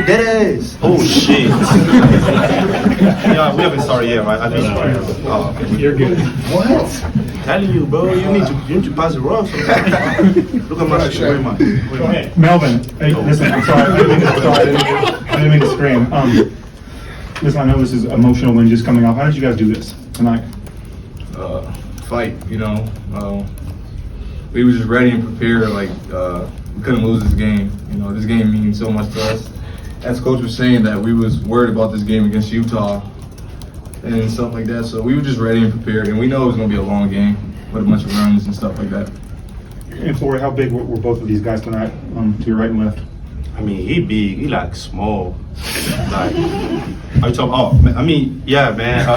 Dead ass. Oh shit. Yeah, we haven't started yet, right? I think oh, okay. You're good. What? Telling you, bro, you need to pass it wrong sometimes. Look at my shit. Go ahead. Melvin, hey, listen, I'm sorry. I didn't mean to scream. Listen, I know this is emotional when just coming off. How did you guys do this tonight? Fight, you know. We were just ready and prepared. Like we couldn't lose this game. You know, this game means so much to us. As coach was saying that we was worried about this game against Utah and stuff like that. So we were just ready and prepared, and we know it was going to be a long game with a bunch of runs and stuff like that. And Flory, how big were both of these guys tonight, to your right and left? I mean, he big, he like small. Like, are you talking? Oh, I mean, yeah, man.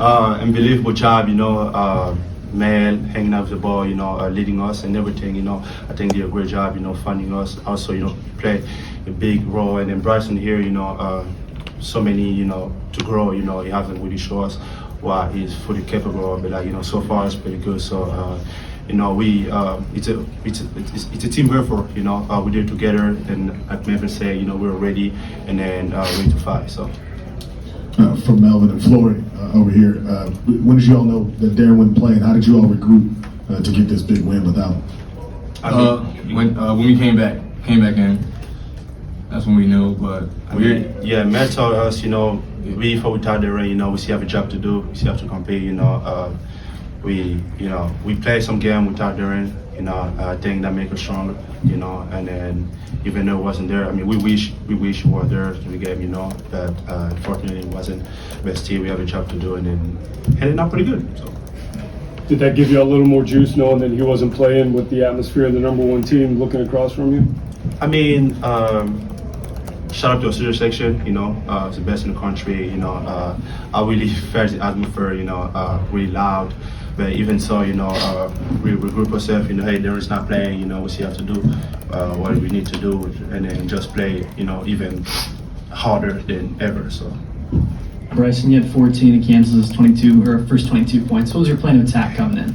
Unbelievable job, you know. Mel hanging out with the ball, you know, leading us and everything, you know. I think they did a great job, you know, funding us. Also, you know, play a big role. And then Bryson here, you know, so many, you know, to grow, you know, he hasn't really shown us what he's fully capable of. But like, you know, so far it's pretty good. So, you know, it's a team effort, you know. We did it together, and like Melvin said, you know, we were ready and then ready to fight. So. From Melvin and Flory over here, when did you all know that Darren wasn't playing? How did you all regroup to get this big win without him? When we came back in, that's when we knew. But yeah, Matt told us, you know, before we started the rain, you know, we still have a job to do, we still have to compete, you know. We played some game without the rain, you know. I think that make us stronger, you know. And then even though it wasn't there, I mean, we wish we were there to the game, you know. But unfortunately, it wasn't. But still, we have a job to do, and then heading out pretty good. So. Did that give you a little more juice knowing that he wasn't playing with the atmosphere of the #1 team looking across from you? I mean, shout out to our studio section, you know, it's the best in the country, you know. I really felt the atmosphere, you know, really loud. But even so, you know, we regroup ourselves, you know, hey, Darren's not playing, you know, we still have to do what we need to do and then just play, you know, even harder than ever, so. Bryson, you had 14 and Kansas 22, or first 22 points. What was your plan of attack coming in?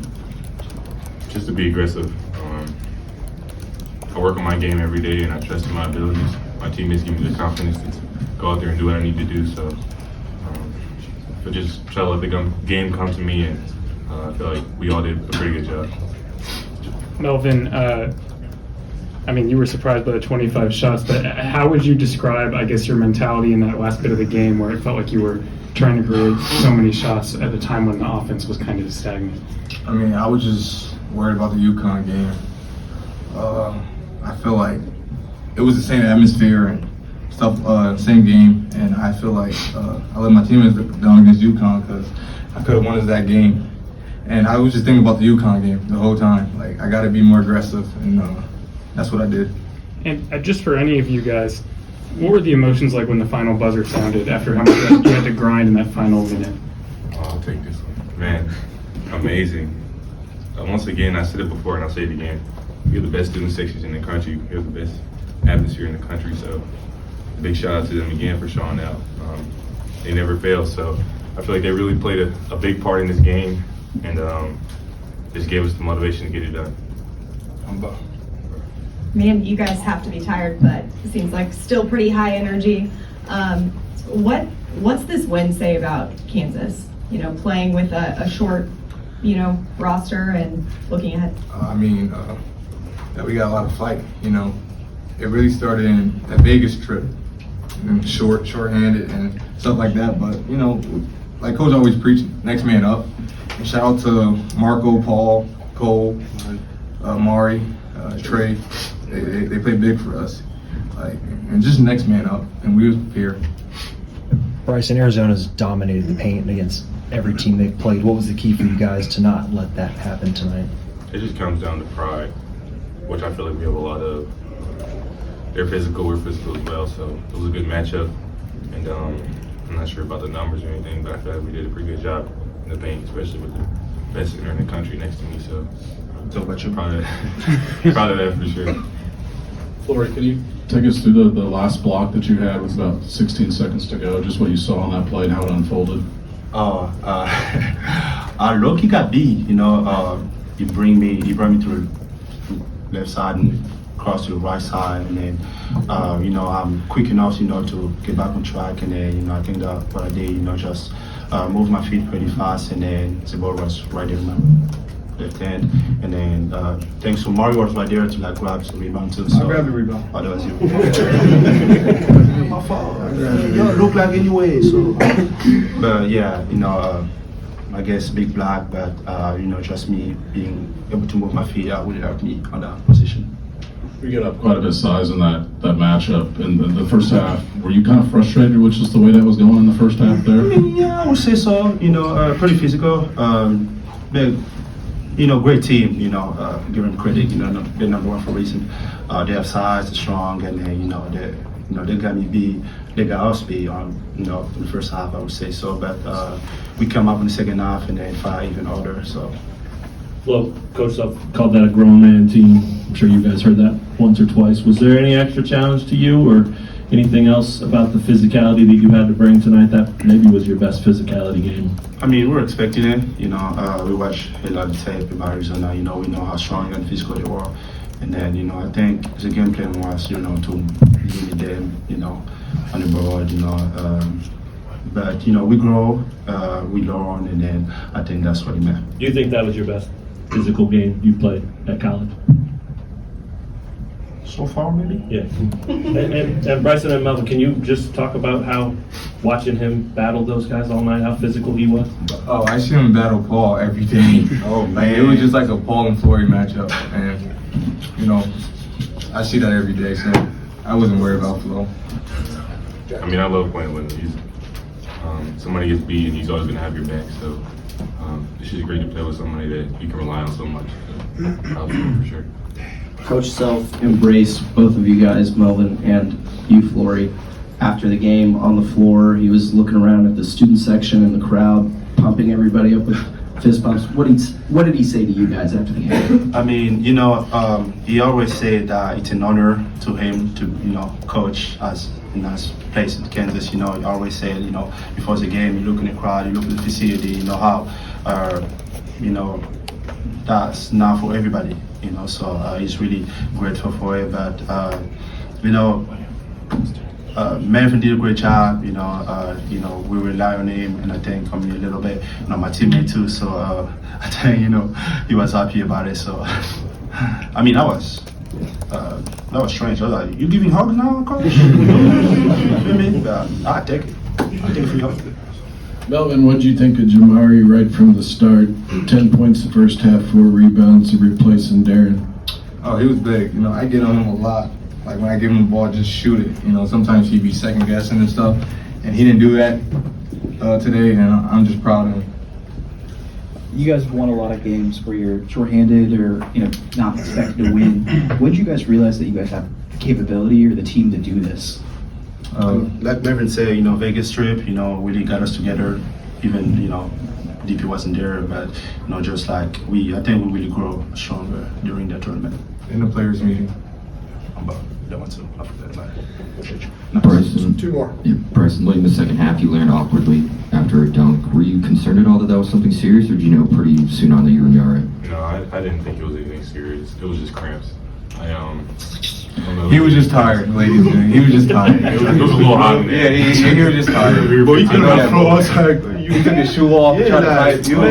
Just to be aggressive. I work on my game every day and I trust in my abilities. My teammates give me the confidence to go out there and do what I need to do. So, but just try to let the game come to me, and I feel like we all did a pretty good job. Melvin, I mean, you were surprised by the 25 shots, but how would you describe, I guess, your mentality in that last bit of the game where it felt like you were trying to create so many shots at a time when the offense was kind of stagnant? I mean, I was just worried about the UConn game. I feel like it was the same atmosphere and stuff, same game, and I feel like I let my teammates down against UConn because I could have won us that game. And I was just thinking about the UConn game the whole time. Like, I got to be more aggressive, and that's what I did. And just for any of you guys, what were the emotions like when the final buzzer sounded after how much you had to grind in that final minute? I'll take this one. Man, amazing. Once again, I said it before and I'll say it again. You're the best student sections in the country. You're the best atmosphere in the country. So big shout out to them again for showing out. They never fail. So I feel like they really played a big part in this game, and just gave us the motivation to get it done. Man, you guys have to be tired, but it seems like still pretty high energy. What's this win say about Kansas? You know, playing with a short, you know, roster and looking ahead. I mean, that we got a lot of fight. You know, it really started in that Vegas trip, and short-handed and stuff like that. But you know, like Coach always preaching, next man up. And shout out to Marco, Paul, Cole, Mari, Trey. They played big for us, like, and just next man up, and we was prepared. Bryson, Arizona's dominated the paint against every team they've played. What was the key for you guys to not let that happen tonight? It just comes down to pride, which I feel like we have a lot of. They're physical, we're physical as well, so it was a good matchup. And I'm not sure about the numbers or anything, but I feel like we did a pretty good job in the paint, especially with the best center in the country next to me. So About you. proud of that for sure. Flory, can you take us through the last block that you had with about 16 seconds to go, just what you saw on that play and how it unfolded? Loki got beat, you know. He brought me to the left side, and cross to the right side, and then I'm quick enough to get back on track, and then I think that what I did just move my feet pretty fast, and then the ball was right there in my left hand, and then thanks to Mario was right there to grab the rebound too. So, I grabbed the rebound. Oh, that was you. My fault. You don't look like anyway. So, but yeah, I guess big black, but just me being able to move my feet out would help me on that position. We get up quite a bit of size in that matchup. In the first half, were you kind of frustrated with just the way that was going in the first half there? Yeah, I would say so. Pretty physical. But, great team. Give them credit. They're number one for a reason. They have size, they're strong, and they got me beat. They got us beat in the first half. I would say so. But we come up in the second half and then fight even harder. So. Well, Coach Self called that a grown man team. I'm sure you guys heard that once or twice. Was there any extra challenge to you or anything else about the physicality that you had to bring tonight that maybe was your best physicality game? I mean, we're expecting it. We watch a lot of tape about Arizona. We know how strong and physical they were. And then, I think it's a game plan was, to limit them, on the board, but, we grow, we learn, and then I think that's what it meant. Do you think that was your best physical game you played at college? So far, maybe? Yeah. And Bryson and Melvin, can you just talk about how watching him battle those guys all night, how physical he was? Oh, I see him battle Paul every day. Oh, man. It was just like a Paul and Flory matchup, and I see that every day, so I wasn't worried about Flo. I mean, I love playing with him. Somebody gets beat, and he's always going to have your back. So it's just great to play with somebody that you can rely on so much. So, I'll be for sure. Coach Self embraced both of you guys, Melvin and you, Flory, after the game on the floor. He was looking around at the student section and the crowd, pumping everybody up with fist bumps. What did he say to you guys after the game? I mean, he always said that it's an honor to him to, coach us in this place in Kansas. He always said, before the game, you look in the crowd, you look at the facility, how, that's not for everybody, so he's really grateful for it. But, Melvin did a great job, we rely on him, and I think a little bit, my teammate too, so I think, he was happy about it, so, I mean, that was strange. I was like, you giving hugs now, coach? I take it. I take free hugs. Melvin, what do you think of Jamari right from the start? 10 points the first half, 4 rebounds, replacing Darren. Oh, he was big. I get on him a lot. Like when I give him the ball, just shoot it. Sometimes he'd be second guessing and stuff, and he didn't do that today, and I'm just proud of him. You guys have won a lot of games where you're shorthanded or not expected to win. When did you guys realize that you guys have the capability or the team to do this? Like Melvin said, Vegas trip, really got us together. Even DP wasn't there, but just like I think we really grow stronger during that tournament. In the players' meeting. That one too. I forgot about it. Bryson, 2 more. Yeah, Bryson, late in the second half, you learned awkwardly after a dunk. Were you concerned at all that was something serious, or did you know pretty soon on that you were gonna be all right? No, I didn't think it was anything serious. It was just cramps. I don't know. He was just tired, ladies and gentlemen. He was just tired. It was a little hot in there. Yeah, he was just tired. Well, he took that floor. I was like, you took his shoe off, tried to fight you.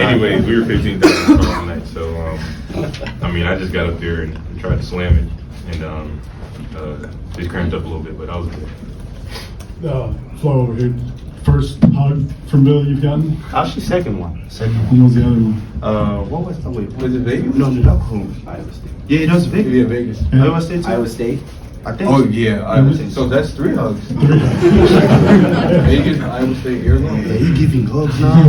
Anyways, we were 15,000 all night, so I just got up there and tried to slam it, and just cramped up a little bit, but I was good. Flo over here. First hug from Bill you've gotten? Actually, second one. When was the other one? What was the wait? Was it Vegas? No, the locker room. Iowa State. Yeah, it was Vegas. Yeah, Vegas. Iowa State too? Iowa State? I think. Oh yeah, Iowa State. So that's 3 hugs. Vegas, Iowa State, Arizona. Yeah, he giving hugs now.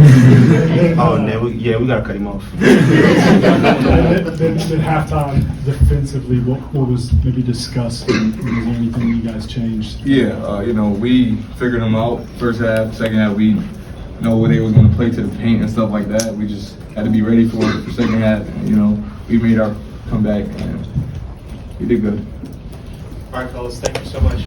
Oh no, we gotta cut him off. Then halftime, defensively, what was maybe discussed? Was there anything you guys changed? Yeah, we figured them out. First half, second half, we know where they was going to play to the paint and stuff like that. We just had to be ready for it for second half. And, we made our comeback and we did good. All right, fellas, thank you so much.